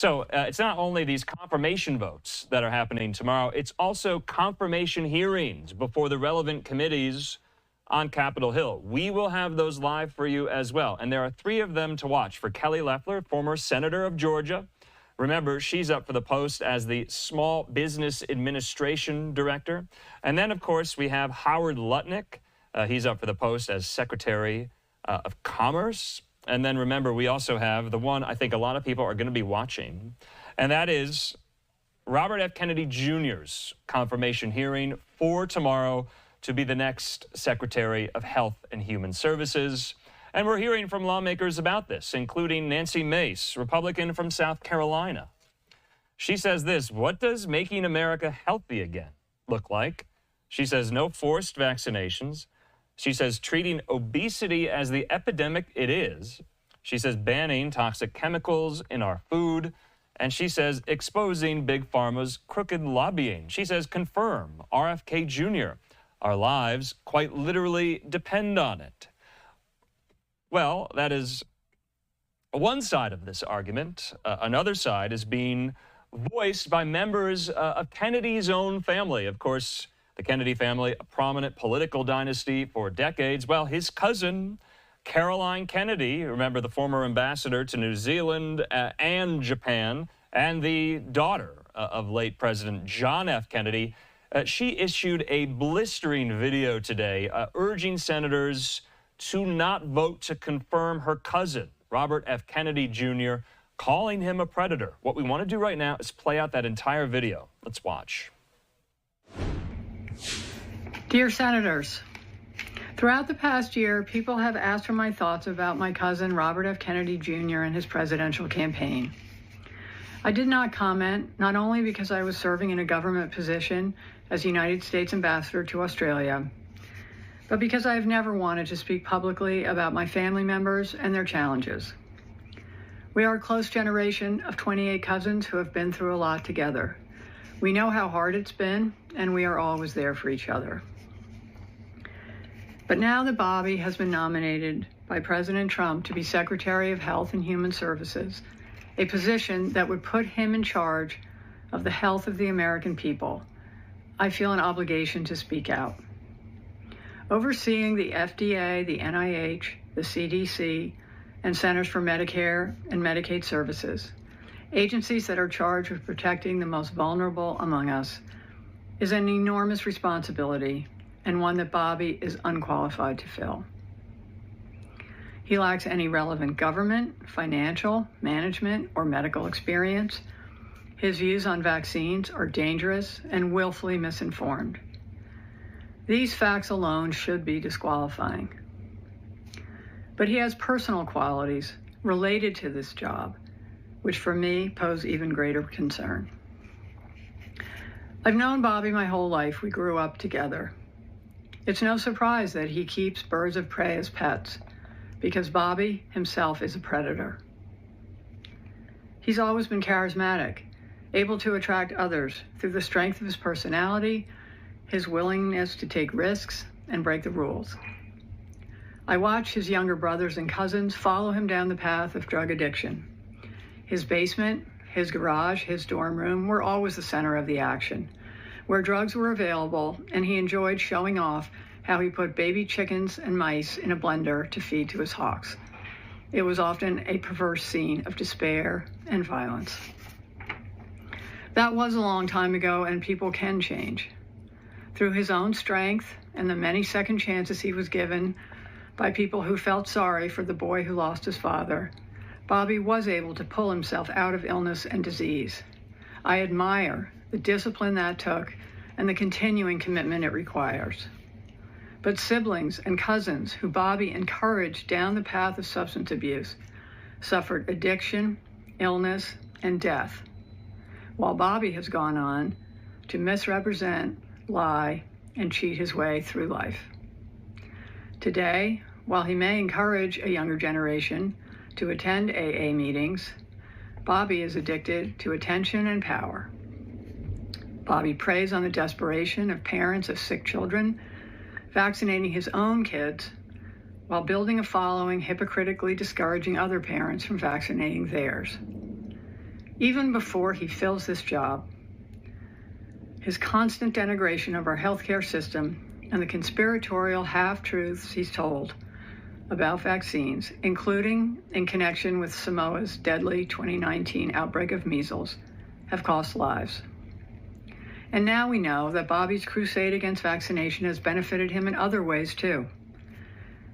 So it's not only these confirmation votes that are happening tomorrow, it's also confirmation hearings before the relevant committees on Capitol Hill. We will have those live for you as well. And there are 3 of them to watch. For Kelly Loeffler, former senator of Georgia. Remember, she's up for the post as the Small Business Administration Director. And then, of course, we have Howard Lutnick. He's up for the post as Secretary of Commerce. And then remember, we also have the one I think a lot of people are going to be watching, and that is Robert F. Kennedy Jr.'s confirmation hearing for tomorrow to be the next Secretary of Health and Human Services. And we're hearing from lawmakers about this, including Nancy Mace, Republican from South Carolina. She says this: what does making America healthy again look like? She says no forced vaccinations. She says treating obesity as the epidemic it is. She says banning toxic chemicals in our food. And she says exposing Big Pharma's crooked lobbying. She says confirm RFK Jr. Our lives quite literally depend on it. Well, that is one side of this argument. Another side is being voiced by members of Kennedy's own family. Of course, the Kennedy family, a prominent political dynasty for decades. Well, his cousin, Caroline Kennedy, remember the former ambassador to New Zealand and Japan, and the daughter of late President John F. Kennedy, she issued a blistering video today urging senators to not vote to confirm her cousin, Robert F. Kennedy Jr., calling him a predator. What we want to do right now is play out that entire video. Let's watch. Dear Senators, throughout the past year, people have asked for my thoughts about my cousin, Robert F. Kennedy Jr. and his presidential campaign. I did not comment, not only because I was serving in a government position as United States Ambassador to Australia, but because I have never wanted to speak publicly about my family members and their challenges. We are a close generation of 28 cousins who have been through a lot together. We know how hard it's been, and we are always there for each other. But now that Bobby has been nominated by President Trump to be Secretary of Health and Human Services, a position that would put him in charge of the health of the American people, I feel an obligation to speak out. Overseeing the FDA, the NIH, the CDC, and Centers for Medicare and Medicaid Services, agencies that are charged with protecting the most vulnerable among us, is an enormous responsibility and one that Bobby is unqualified to fill. He lacks any relevant government, financial, management, or medical experience. His views on vaccines are dangerous and willfully misinformed. These facts alone should be disqualifying. But he has personal qualities related to this job, which for me pose even greater concern. I've known Bobby my whole life. We grew up together. It's no surprise that he keeps birds of prey as pets, because Bobby himself is a predator. He's always been charismatic, able to attract others through the strength of his personality, his willingness to take risks and break the rules. I watch his younger brothers and cousins follow him down the path of drug addiction. His basement, his garage, his dorm room were always the center of the action, where drugs were available, and he enjoyed showing off how he put baby chickens and mice in a blender to feed to his hawks. It was often a perverse scene of despair and violence. That was a long time ago, and people can change. Through his own strength and the many second chances he was given by people who felt sorry for the boy who lost his father, Bobby was able to pull himself out of illness and disease. I admire the discipline that took and the continuing commitment it requires. But siblings and cousins who Bobby encouraged down the path of substance abuse suffered addiction, illness, and death, while Bobby has gone on to misrepresent, lie, and cheat his way through life. Today, while he may encourage a younger generation to attend AA meetings, Bobby is addicted to attention and power. Bobby preys on the desperation of parents of sick children, vaccinating his own kids while building a following hypocritically discouraging other parents from vaccinating theirs. Even before he fills this job, his constant denigration of our healthcare system and the conspiratorial half-truths he's told about vaccines, including in connection with Samoa's deadly 2019 outbreak of measles, have cost lives. And now we know that Bobby's crusade against vaccination has benefited him in other ways too.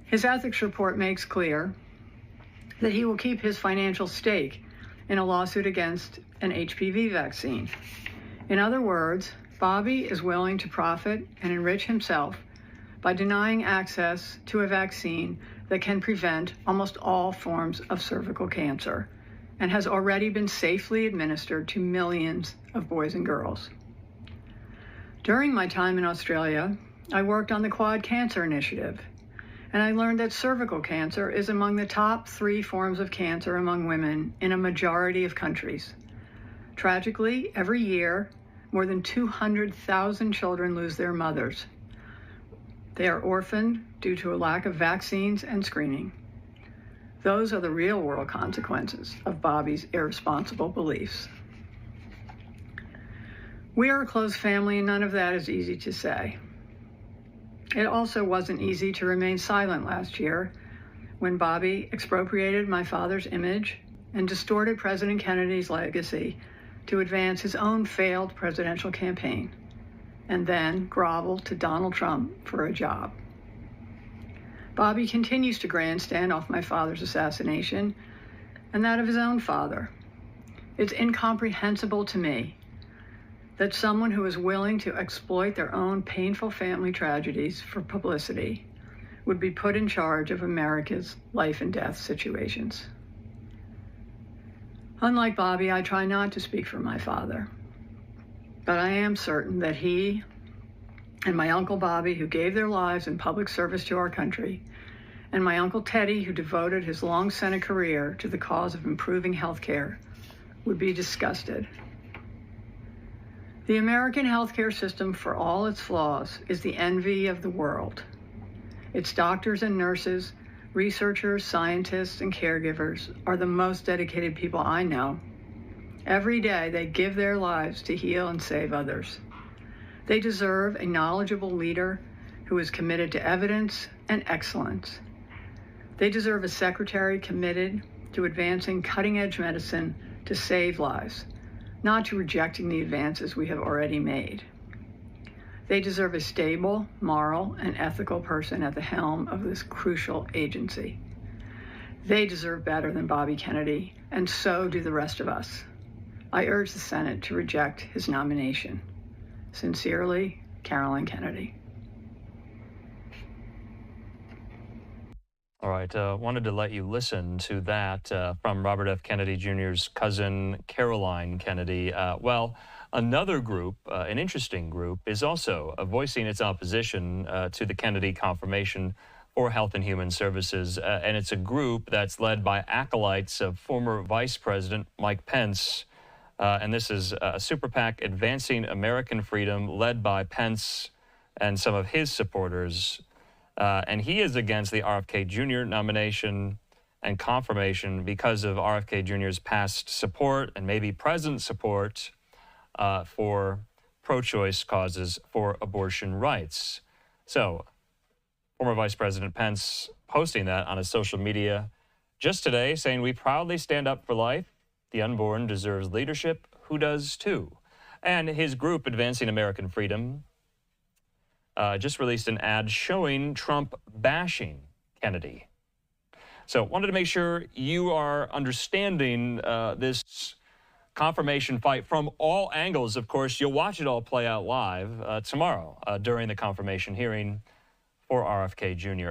His ethics report makes clear that he will keep his financial stake in a lawsuit against an HPV vaccine. In other words, Bobby is willing to profit and enrich himself by denying access to a vaccine that can prevent almost all forms of cervical cancer and has already been safely administered to millions of boys and girls. During my time in Australia, I worked on the Quad Cancer Initiative, and I learned that cervical cancer is among the top 3 forms of cancer among women in a majority of countries. Tragically, every year, more than 200,000 children lose their mothers. They are orphaned due to a lack of vaccines and screening. Those are the real-world consequences of Bobby's irresponsible beliefs. We are a close family, and none of that is easy to say. It also wasn't easy to remain silent last year when Bobby expropriated my father's image and distorted President Kennedy's legacy to advance his own failed presidential campaign, and then groveled to Donald Trump for a job. Bobby continues to grandstand off my father's assassination and that of his own father. It's incomprehensible to me that someone who is willing to exploit their own painful family tragedies for publicity would be put in charge of America's life and death situations. Unlike Bobby, I try not to speak for my father, but I am certain that he and my Uncle Bobby, who gave their lives in public service to our country, and my Uncle Teddy, who devoted his long Senate career to the cause of improving health care, would be disgusted. The American healthcare system, for all its flaws, is the envy of the world. Its doctors and nurses, researchers, scientists, and caregivers are the most dedicated people I know. Every day, they give their lives to heal and save others. They deserve a knowledgeable leader who is committed to evidence and excellence. They deserve a secretary committed to advancing cutting-edge medicine to save lives, not to rejecting the advances we have already made. They deserve a stable, moral, and ethical person at the helm of this crucial agency. They deserve better than Bobby Kennedy, and so do the rest of us. I urge the Senate to reject his nomination. Sincerely, Carolyn Kennedy. All right, wanted to let you listen to that from Robert F. Kennedy Jr.'s cousin, Caroline Kennedy. Well, another group, an interesting group, is also voicing its opposition to the Kennedy confirmation for Health and Human Services, and it's a group that's led by acolytes of former Vice President Mike Pence, and this is a super PAC Advancing American Freedom, led by Pence and some of his supporters. And he is against the RFK Jr. nomination and confirmation because of RFK Jr.'s past support and maybe present support for pro-choice causes for abortion rights. So, former Vice President Pence posting that on his social media just today, saying, "We proudly stand up for life. The unborn deserves leadership. Who does too?" And his group, Advancing American Freedom, just released an ad showing Trump bashing Kennedy. So wanted to make sure you are understanding this confirmation fight from all angles. Of course, you'll watch it all play out live tomorrow during the confirmation hearing for RFK Jr.